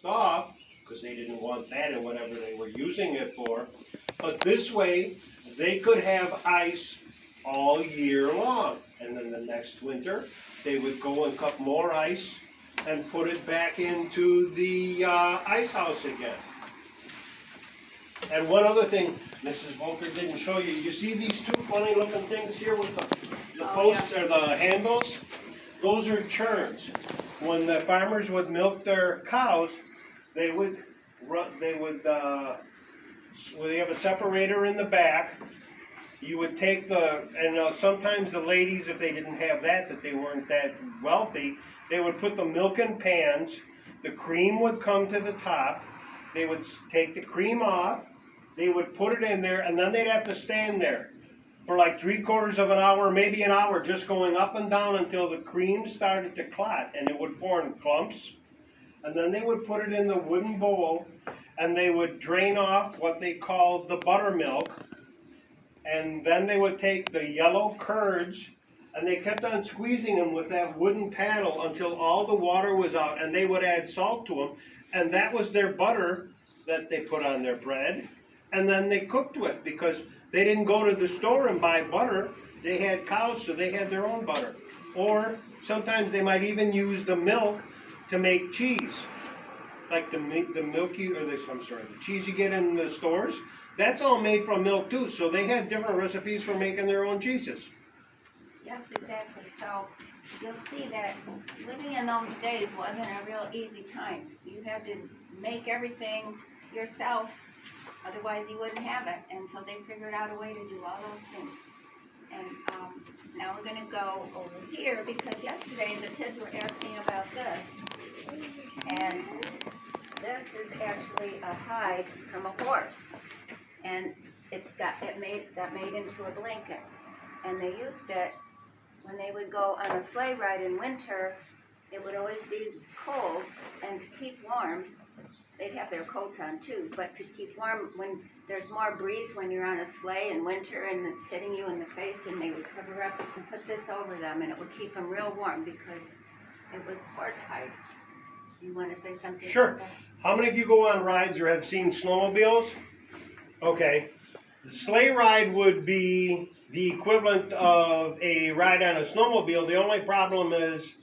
off because they didn't want that in whatever they were using it for. But this way, they could have ice all year long. And then the next winter, they would go and cut more ice and put it back into the ice house again. And one other thing Mrs. Voelker didn't show you, you see these two funny looking things here with the posts or the handles? Those are churns. When the farmers would milk their cows, they have a separator in the back. You would take and sometimes the ladies, if they didn't have that they weren't that wealthy, they would put the milk in pans, the cream would come to the top, they would take the cream off, they would put it in there, and then they'd have to stand there for like 3/4 of an hour, maybe an hour, just going up and down until the cream started to clot, and it would form clumps. And then they would put it in the wooden bowl, and they would drain off what they called the buttermilk, and then they would take the yellow curds, and they kept on squeezing them with that wooden paddle until all the water was out, and they would add salt to them, and that was their butter that they put on their bread, and then they cooked with, because they didn't go to the store and buy butter. They had cows, so they had their own butter. Or sometimes they might even use the milk to make cheese, like the cheese you get in the stores. That's all made from milk too. So they had different recipes for making their own cheeses. Yes, exactly. So you'll see that living in those days wasn't a real easy time. You had to make everything yourself, otherwise you wouldn't have it. And so they figured out a way to do all those things. And now we're going to go over here, because yesterday the kids were asking about this. And this is actually a hide from a horse. And it got made into a blanket. And they used it when they would go on a sleigh ride in winter. It would always be cold, and to keep warm, they'd have their coats on too, but to keep warm when there's more breeze when you're on a sleigh in winter and it's hitting you in the face, and they would cover up and put this over them, and it would keep them real warm because it was horsehide. You want to say something? Sure. About that? How many of you go on rides or have seen snowmobiles? Okay. The sleigh ride would be the equivalent of a ride on a snowmobile. The only problem is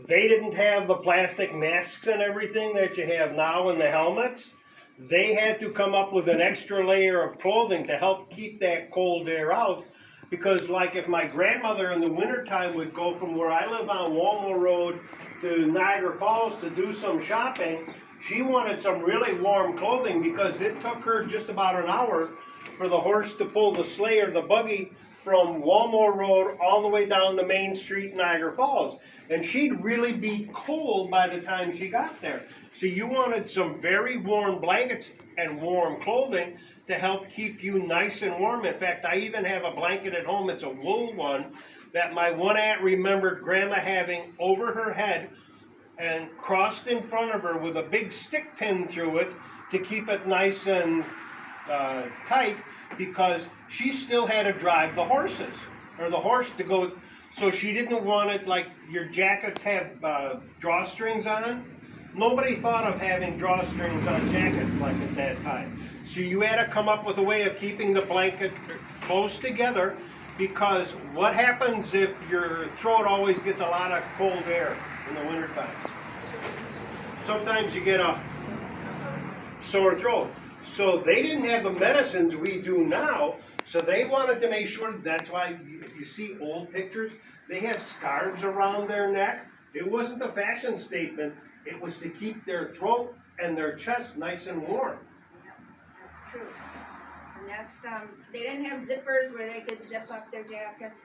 they didn't have the plastic masks and everything that you have now in the helmets. They had to come up with an extra layer of clothing to help keep that cold air out. Because like if my grandmother in the wintertime would go from where I live on Walmart Road to Niagara Falls to do some shopping, she wanted some really warm clothing, because it took her just about an hour for the horse to pull the sleigh or the buggy from Walmart Road all the way down to Main Street, Niagara Falls. And she'd really be cold by the time she got there. So you wanted some very warm blankets and warm clothing to help keep you nice and warm. In fact, I even have a blanket at home. It's a wool one that my one aunt remembered Grandma having over her head and crossed in front of her with a big stick pin through it to keep it nice and tight, because she still had to drive the horses, or the horse to go. So she didn't want it like your jackets have drawstrings on. Nobody thought of having drawstrings on jackets like at that time. So you had to come up with a way of keeping the blanket close together, because what happens if your throat always gets a lot of cold air in the wintertime? Sometimes you get a sore throat. So they didn't have the medicines we do now, so they wanted to make sure. That's why if you see old pictures, they have scarves around their neck. It wasn't a fashion statement. It was to keep their throat and their chest nice and warm. Yeah, that's true. And that's, they didn't have zippers where they could zip up their jackets.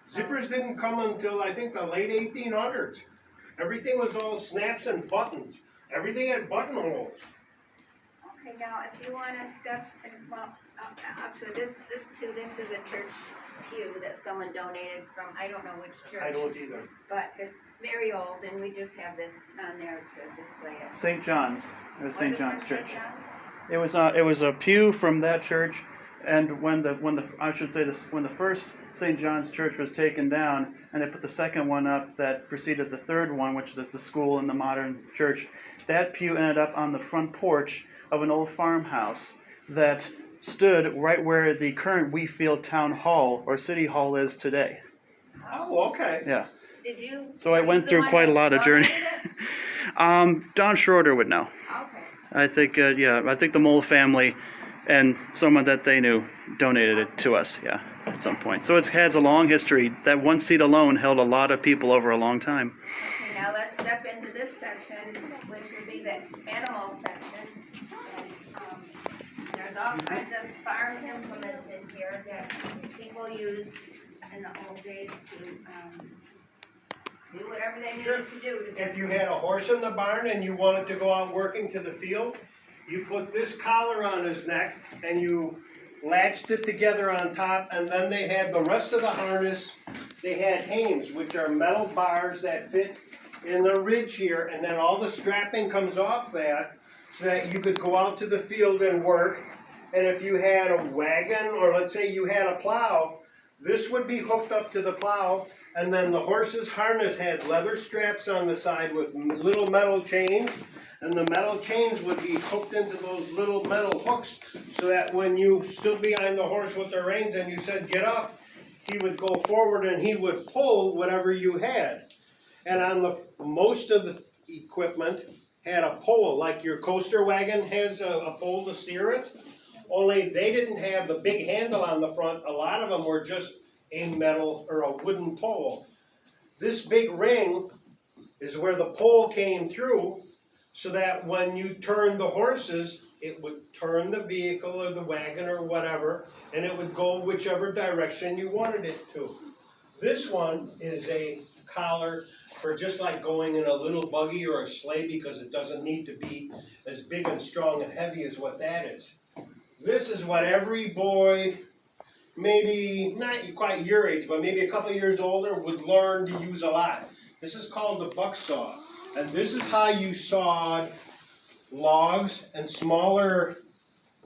So. Zippers didn't come until, I think, the late 1800s. Everything was all snaps and buttons. Everything had buttonholes. Okay, now if you want to step, well, actually this is a church pew that someone donated from, I don't know which church. I don't either. But it's very old, and we just have this on there to display it. St. John's. It was St. John's St. Church. John's? It was a pew from that church And when the first St. John's Church was taken down, and they put the second one up that preceded the third one, which is the school and the modern church, that pew ended up on the front porch of an old farmhouse that stood right where the current Wheatfield Town Hall or City Hall is today. Oh, okay. Yeah. Did you? So I went through quite a lot of journey. Don Schroeder would know. Okay. I think, I think the Mole family and someone that they knew donated it to us, at some point. So it has a long history. That one seat alone held a lot of people over a long time. Okay, now let's step into this section, which would be the animal section. And, there's all kinds of farm implements in here that people use in the old days to do whatever they needed to do to get. If you had a horse in the barn and you wanted to go out working to the field, you put this collar on his neck and you latched it together on top, and then they had the rest of the harness. They had hames, which are metal bars that fit in the ridge here, and then all the strapping comes off that so that you could go out to the field and work. And if you had a wagon, or let's say you had a plow, this would be hooked up to the plow, and then the horse's harness had leather straps on the side with little metal chains, and the metal chains would be hooked into those little metal hooks so that when you stood behind the horse with the reins and you said, get up, he would go forward and he would pull whatever you had. And on the most of the equipment had a pole, like your coaster wagon has a pole to steer it, only they didn't have the big handle on the front. A lot of them were just a metal or a wooden pole. This big ring is where the pole came through, so that when you turned the horses, it would turn the vehicle or the wagon or whatever, and it would go whichever direction you wanted it to. This one is a collar for just like going in a little buggy or a sleigh, because it doesn't need to be as big and strong and heavy as what that is. This is what every boy, maybe not quite your age, but maybe a couple of years older, would learn to use a lot. This is called the buck saw. And this is how you sawed logs and smaller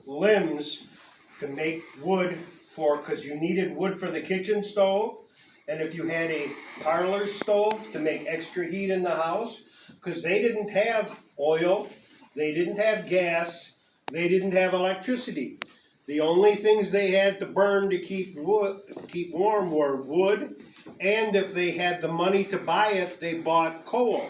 limbs to make wood for, because you needed wood for the kitchen stove. And if you had a parlor stove to make extra heat in the house, because they didn't have oil, they didn't have gas, they didn't have electricity. The only things they had to burn to keep warm were wood, and if they had the money to buy it, they bought coal.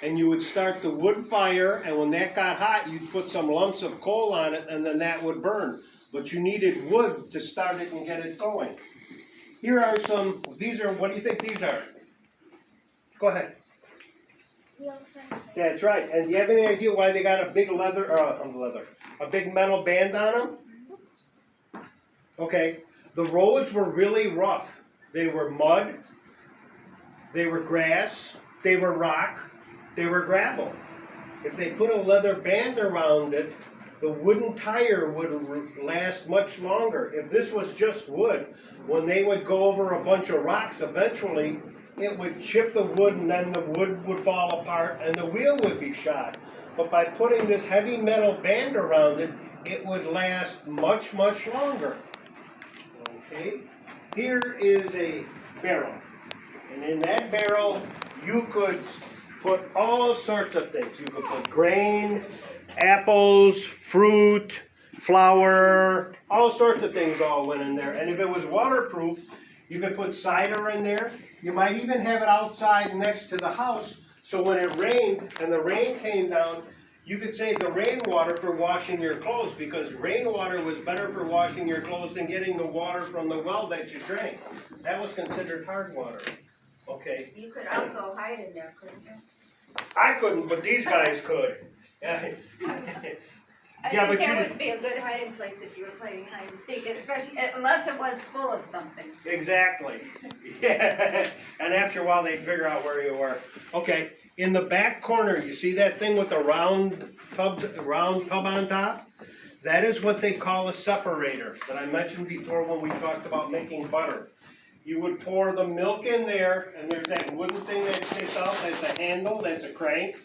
And you would start the wood fire, and when that got hot, you'd put some lumps of coal on it, and then that would burn. But you needed wood to start it and get it going. Here are some, these are, what do you think these are? Go ahead. That's right. And do you have any idea why they got a big a big metal band on them? Okay, the roads were really rough. They were mud, they were grass, they were rock, they were gravel. If they put a leather band around it, the wooden tire would last much longer. If this was just wood, when they would go over a bunch of rocks, eventually it would chip the wood, and then the wood would fall apart and the wheel would be shot. But by putting this heavy metal band around it, it would last much, much longer. Okay, here is a barrel. And in that barrel, you could put all sorts of things. You could put grain, apples, fruit, flour, all sorts of things all went in there. And if it was waterproof, you could put cider in there. You might even have it outside next to the house, so when it rained and the rain came down, you could save the rainwater for washing your clothes, because rainwater was better for washing your clothes than getting the water from the well that you drank. That was considered hard water. Okay. You could also hide in there, couldn't you? I couldn't, but these guys could. I Yeah, think but that would be a good hiding place if you were playing hide and seek, especially unless it was full of something. Exactly. Yeah. And after a while, they'd figure out where you were. Okay. In the back corner, you see that thing with the round tub on top? That is what they call a separator that I mentioned before when we talked about making butter. You would pour the milk in there, and there's that wooden thing that sticks out. That's a handle. That's a crank.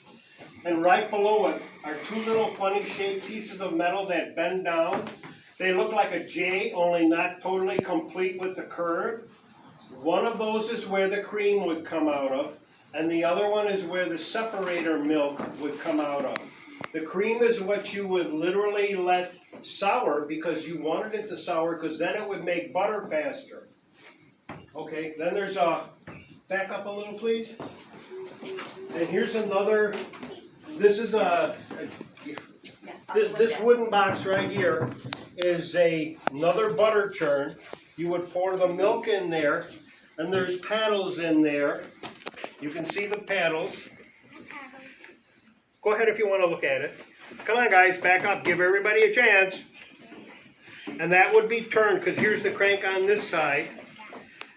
And right below it are two little funny shaped pieces of metal that bend down. They look like a J, only not totally complete with the curve. One of those is where the cream would come out of, and the other one is where the separator milk would come out of. The cream is what you would literally let sour because you wanted it to sour because then it would make butter faster. Okay, then there's a, back up a little please. And here's another, this is this wooden box right here is another butter churn. You would pour the milk in there, and there's paddles in there. You can see the paddles. Go ahead if you want to look at it. Come on guys, back up, give everybody a chance. And that would be turned, because here's the crank on this side.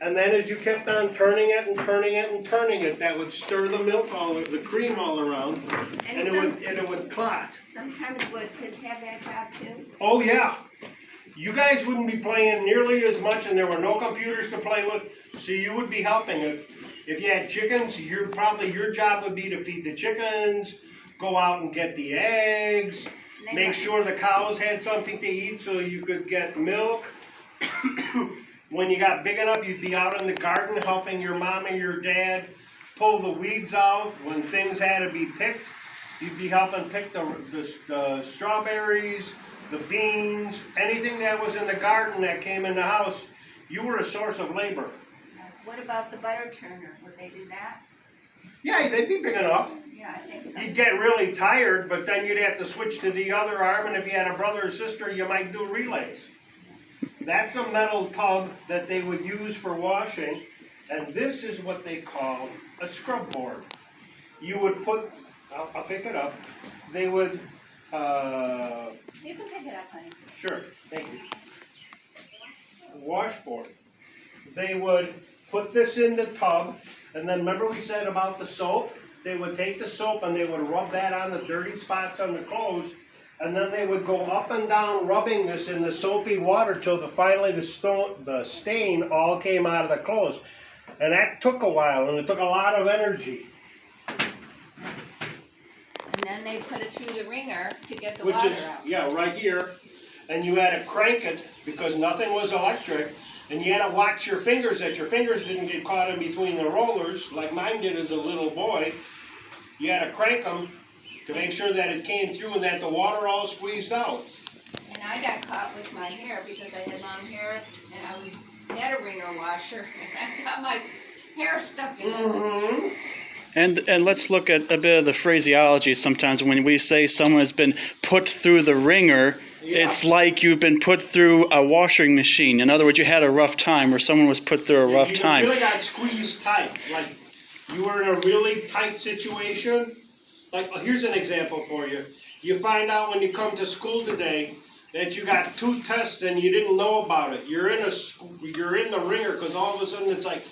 And then as you kept on turning it and turning it and turning it, that would stir the milk the cream all around, and it would clot. Sometimes would kids have that job too? Oh yeah. You guys wouldn't be playing nearly as much, and there were no computers to play with, so you would be helping. If you had chickens, your job would be to feed the chickens, go out and get the eggs, make sure the cows had something to eat so you could get milk. When you got big enough, you'd be out in the garden helping your mom and your dad pull the weeds out. When things had to be picked, you'd be helping pick the strawberries, the beans, anything that was in the garden that came in the house. You were a source of labor. What about the butter churner? Would they do that? Yeah, they'd be big enough. Yeah, I think so. You'd get really tired, but then you'd have to switch to the other arm, and if you had a brother or sister, you might do relays. That's a metal tub that they would use for washing, and this is what they call a scrub board. You would put, I'll pick it up, they would, You can pick it up, honey. sure, thank you. Washboard. They would put this in the tub, and then remember we said about the soap? They would take the soap and they would rub that on the dirty spots on the clothes, and then they would go up and down rubbing this in the soapy water till finally the stain all came out of the clothes. And that took a while, and it took a lot of energy. And then they put it through the wringer to get the water out. Yeah, right here. And you had to crank it because nothing was electric. And you had to watch your fingers that your fingers didn't get caught in between the rollers like mine did as a little boy. You had to crank them to make sure that it came through and that the water all squeezed out. And I got caught with my hair because I had long hair and I had a wringer washer and I got my hair stuck in it. Mm-hmm. And let's look at a bit of the phraseology sometimes. When we say someone has been put through the ringer, it's like you've been put through a washing machine. In other words, you had a rough time, or someone was put through a rough time. You really got squeezed tight. Like you were in a really tight situation. Like here's an example for you. You find out when you come to school today that you got 2 tests and you didn't know about it. You're in the ringer because all of a sudden it's like,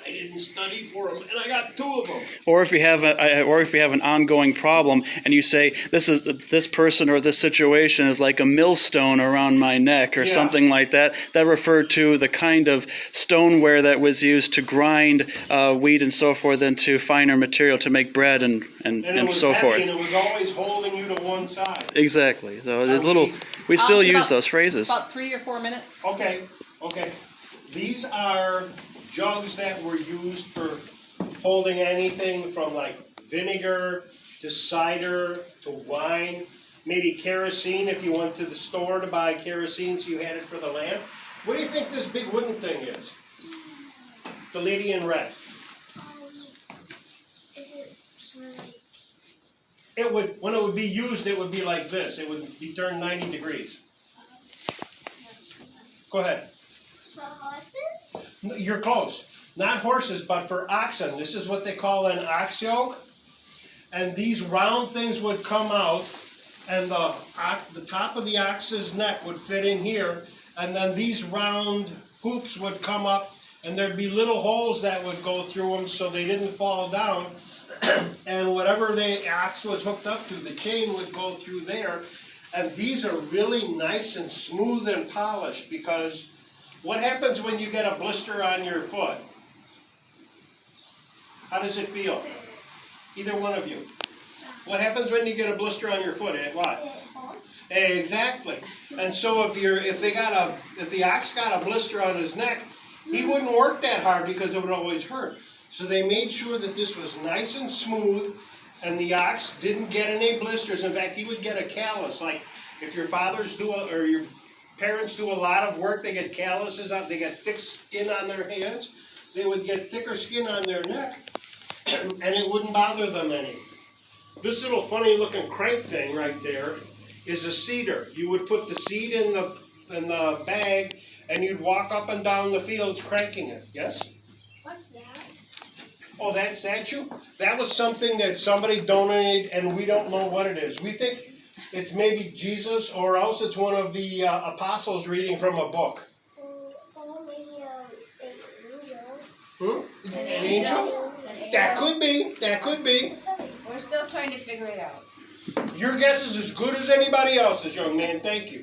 I didn't study for them, and I got 2 of them. Or if you have an ongoing problem, and you say this person or this situation is like a millstone around my neck, or something like that. That referred to the kind of stoneware that was used to grind wheat and so forth into finer material to make bread and so forth. And it was always holding you to one side. Exactly. So there's we still use those phrases. About 3 or 4 minutes. Okay. These are jugs that were used for holding anything from like vinegar to cider to wine, maybe kerosene if you went to the store to buy kerosene so you had it for the lamp. What do you think this big wooden thing is? The lady in red. Is it for like... It would, when it would be used, it would be like this. It would be turned 90 degrees. Go ahead. For horses? You're close. Not horses, but for oxen. This is what they call an ox yoke. And these round things would come out, and the top of the ox's neck would fit in here, and then these round hoops would come up, and there'd be little holes that would go through them so they didn't fall down. And whatever the ox was hooked up to, the chain would go through there. And these are really nice and smooth and polished because what happens when you get a blister on your foot? How does it feel? Either one of you. What happens when you get a blister on your foot? What? It hurts. Exactly. And so if the ox got a blister on his neck, he wouldn't work that hard because it would always hurt. So they made sure that this was nice and smooth, and the ox didn't get any blisters. In fact, he would get a callus. Like if your fathers or your parents do a lot of work, they get calluses on, they get thick skin on their hands. They would get thicker skin on their neck, and it wouldn't bother them any. This little funny looking crank thing right there is a seeder. You would put the seed in the bag, and you'd walk up and down the fields cranking it. Yes? What's that? Oh, that statue? That was something that somebody donated, and we don't know what it is. We think it's maybe Jesus, or else it's one of the apostles reading from a book. Or maybe an angel. An angel? That could be. That could be. We're still trying to figure it out. Your guess is as good as anybody else's, young man. Thank you.